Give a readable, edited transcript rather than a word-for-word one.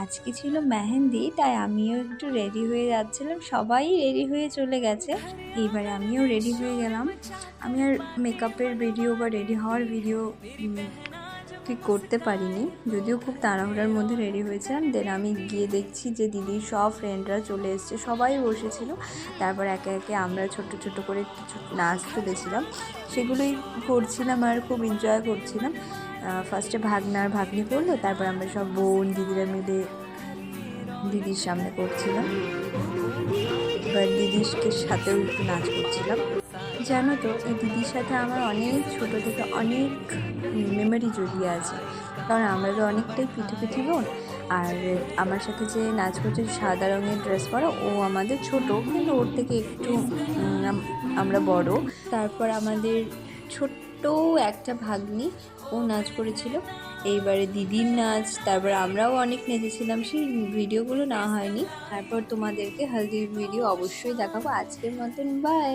আজকে ছিল মেহেন্দি, তাই আমিও একটু রেডি হয়ে যাচ্ছিলাম। সবাই রেডি হয়ে চলে গেছে, এইবারে আমিও রেডি হয়ে গেলাম। আমি আর মেকআপের ভিডিও বা রেডি হওয়ার ভিডিও ঠিক করতে পারিনি, যদিও খুব তাড়াহুড়ার মধ্যে রেডি হয়েছিলাম। দেন আমি গিয়ে দেখছি যে দিদির সব ফ্রেন্ডরা চলে এসছে, সবাই বসেছিল। তারপর একে একে আমরা ছোট ছোট করে কিছু নাচ তুলেছিলাম, সেগুলোই করছিলাম আর খুব এনজয় করছিলাম। ফার্স্টে ভাগনা আর ভাগ্নি করলো, তারপর আমরা সব বোন দিদিরা মিলে দিদির সামনে করছিলাম, এবার দিদির সাথেও একটু নাচ করছিলাম। জানো তো, এই দিদির সাথে আমার অনেক ছোট থেকে অনেক মেমোরি জড়িয়ে আছে, কারণ আমরা তো অনেকটাই পিঠি বোন। আর আমার সাথে যে নাচ করছে সাদা রঙের ড্রেস পরা, ও আমাদের ছোট, কিন্তু ওর থেকে একটু আমরা বড়। তারপর আমাদের ছোট্ট একটা ভাগ্নি, ও নাচ করেছিল। এইবারে দিদির নাচ, তারপর আমরাও অনেক নেচেছিলাম, সেই ভিডিওগুলো না হয়নি। তারপর তোমাদেরকে হলদির ভিডিও অবশ্যই দেখাবো। আজকের মতন বাই।